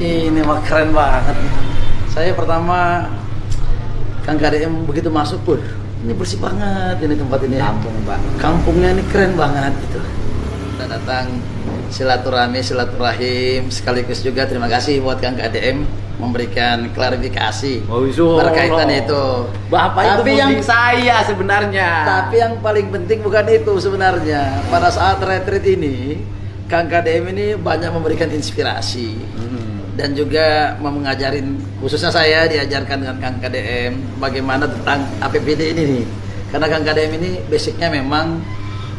Ini mah keren banget. Saya pertama Kang KDM begitu masuk pun, ini bersih banget ini tempat ini. Kampung, Pak. Kampungnya ini keren banget gitu. Kita datang silaturahim sekaligus juga terima kasih buat Kang KDM memberikan klarifikasi berkaitan itu. Bapak Tapi itu yang saya sebenarnya. Tapi yang paling penting bukan itu sebenarnya. Pada saat retreat ini, Kang KDM ini banyak memberikan inspirasi dan juga mengajarin, khususnya saya diajarkan dengan Kang KDM bagaimana tentang APBD ini nih. Karena Kang KDM ini basicnya memang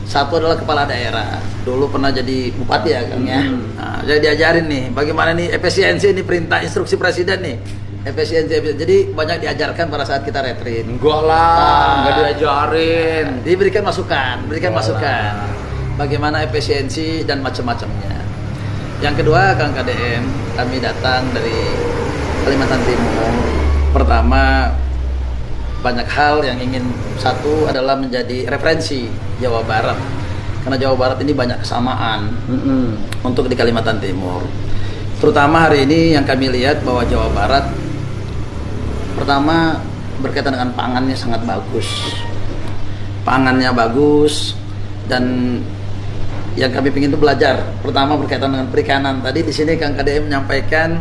satu adalah kepala daerah. Dulu pernah jadi bupati ya Kang ya. Nah, jadi diajarin nih bagaimana nih efisiensi ini perintah instruksi presiden nih. Efisiensi. Jadi banyak diajarkan pada saat kita retreat. Enggak lah, enggak diajarin. Diberikan masukan, bagaimana efisiensi dan macam-macamnya. Yang kedua, Kang KDM, kami datang dari Kalimantan Timur. Pertama, banyak hal yang ingin, satu adalah menjadi referensi Jawa Barat. Karena Jawa Barat ini banyak kesamaan untuk di Kalimantan Timur. Terutama hari ini yang kami lihat bahwa Jawa Barat pertama berkaitan dengan pangannya sangat bagus. Pangannya bagus dan yang kami ingin itu belajar. Pertama berkaitan dengan perikanan. Tadi di sini Kang KDM menyampaikan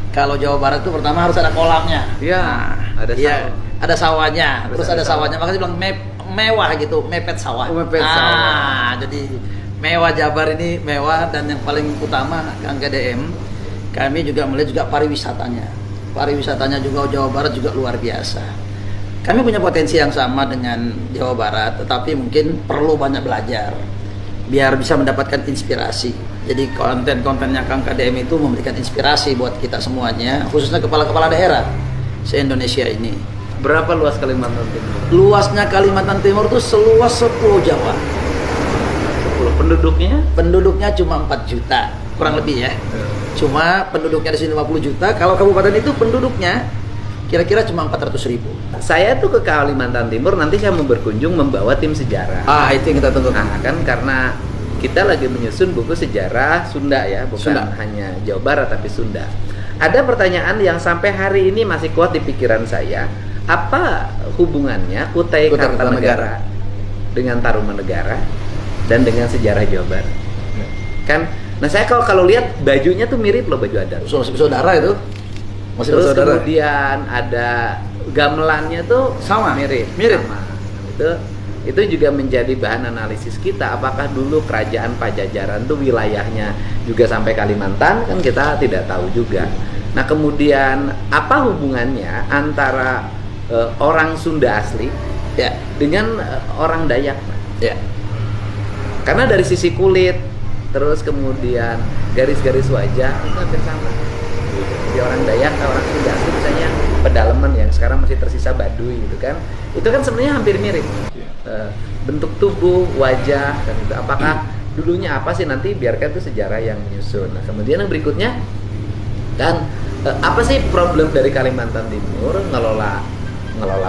kalau Jawa Barat itu pertama harus ada kolamnya. Iya, ada sawah. Ada sawahnya, terus ada sawahnya. Makanya bilang mewah gitu, mepet sawah. Sawah. Jadi mewah Jabar ini mewah dan yang paling utama Kang KDM, kami juga melihat juga pariwisatanya. Pariwisatanya juga Jawa Barat juga luar biasa. Kami punya potensi yang sama dengan Jawa Barat, tetapi mungkin perlu banyak belajar biar bisa mendapatkan inspirasi. Jadi konten-kontennya Kang KDM itu memberikan inspirasi buat kita semuanya, khususnya kepala-kepala daerah se-Indonesia ini. Berapa luas Kalimantan Timur? Luasnya Kalimantan Timur itu seluas 10 Jawa. 10. Penduduknya? Penduduknya cuma 4 juta, kurang lebih ya. Cuma penduduknya di sini 50 juta, kalau kabupaten itu penduduknya kira-kira cuma 400.000. Saya tuh ke Kalimantan Timur nanti saya mau berkunjung membawa tim sejarah. Itu yang kita tunggu. Nah, kan karena kita lagi menyusun buku sejarah Sunda ya, bukan hanya Jawa Barat tapi Sunda. Ada pertanyaan yang sampai hari ini masih kuat di pikiran saya. Apa hubungannya Kutai Kartanegara dengan Tarumanegara dan dengan sejarah Jawa Barat? Kan, nah saya kalau lihat bajunya tuh mirip loh, baju adat. Saudara itu. Masih Terus bersaudara. kemudian ada gamelannya tuh Sama. mirip. Sama. Itu juga menjadi bahan analisis kita. Apakah dulu kerajaan Pajajaran tuh wilayahnya juga sampai Kalimantan? Kan kita tidak tahu juga. Nah kemudian apa hubungannya antara orang Sunda asli Ya. dengan orang Dayak? Ya. Karena dari sisi kulit, terus kemudian garis-garis wajah itu hampir sama. Di orang Dayak, orang Sunda asli misalnya pedalaman yang sekarang masih tersisa Baduy gitu kan, itu kan sebenarnya hampir mirip. Bentuk tubuh, wajah, dan itu apakah dulunya apa sih, nanti biarkan itu sejarah yang menyusun. Nah kemudian yang berikutnya kan apa sih problem dari Kalimantan Timur ngelola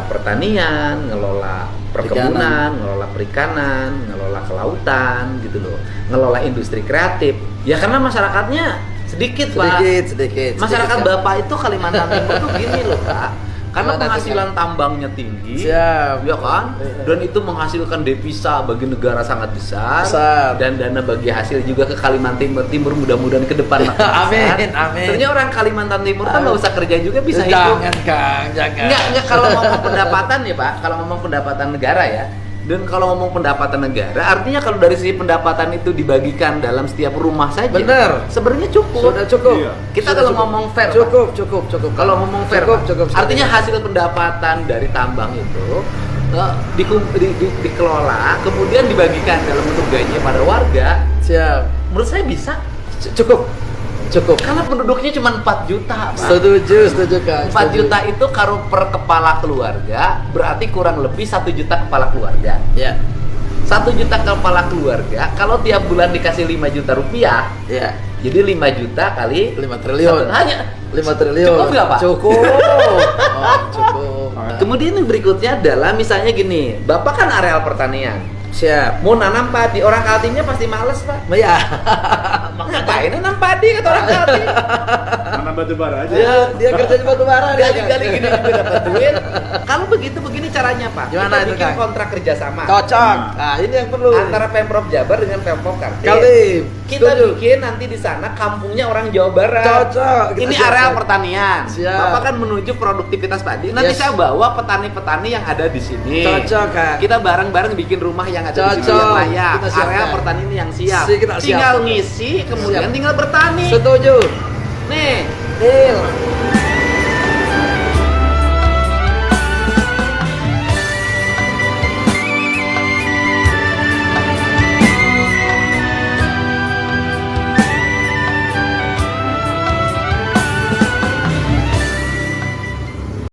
pertanian, ngelola perkebunan, ngelola perikanan, ngelola kelautan gitu loh, ngelola industri kreatif. Ya karena masyarakatnya sedikit Pak. Masyarakat Bapak itu Kalimantan Timur tuh gini loh Pak. Karena penghasilan tambangnya tinggi, ya kan? Dan itu menghasilkan devisa bagi negara sangat besar. Dan dana bagi hasil juga ke Kalimantan Timur mudah-mudahan ke depan makin besar. Amin. Sebenarnya orang Kalimantan Timur kan nggak usah kerja juga bisa hidup. Jangan Kang, jangan. Enggak kalau ngomong pendapatan ya Pak, kalau ngomong pendapatan negara ya. Dan kalau ngomong pendapatan negara, artinya kalau dari sisi pendapatan itu dibagikan dalam setiap rumah saja. Benar. Sebenarnya cukup. Sudah cukup. Iya. Kita kalau ngomong fair, cukup. Kalau ngomong fair, cukup. artinya hasil pendapatan dari tambang itu dikelola, kemudian dibagikan dalam bentuk gaji pada warga. Siap. Menurut saya bisa. Cukup. Karena penduduknya cuma 4 juta, Pak. Setuju Kang. 4 juta itu kalau per kepala keluarga berarti kurang lebih 1 juta kepala keluarga. Ya. 1 juta kepala keluarga kalau tiap bulan dikasih 5 juta rupiah, Ya. jadi 5 juta kali 5 triliun. Hanya 5 triliun. Cukup nggak Pak? Cukup. Cukup. Kemudian yang berikutnya adalah misalnya gini, Bapak kan areal pertanian. Siap. Mau nanam padi, orang Kaltimnya pasti males, Pak. Ya. Ngapain nanam padi kata orang Kaltim? Mana batu bara aja. Dia kerja di batu bara dia. Gali-gali gini juga dapat duit. Kalau begitu begini caranya, Pak. Gimana Kita itu, bikin Kang? kontrak kerjasama Cocok. Nah, ini yang perlu. antara Pemprov Jabar dengan Pemprov Kaltim. Kaltim. Kita Setuju. bikin nanti di sana kampungnya orang Jawa Barat. Cocok. Kita Ini siapkan. area pertanian. Siap. Bapak kan menuju produktivitas padi. Nanti Yes. saya bawa petani-petani yang ada di sini. Cocok, Kang. Kita bareng-bareng bikin rumah yang ada di sini Cocok. yang layak. Kita siapkan. Area pertanian yang siap. Kita Tinggal siapkan. ngisi, kemudian Siap. tinggal bertani. Setuju. Nih, Deal.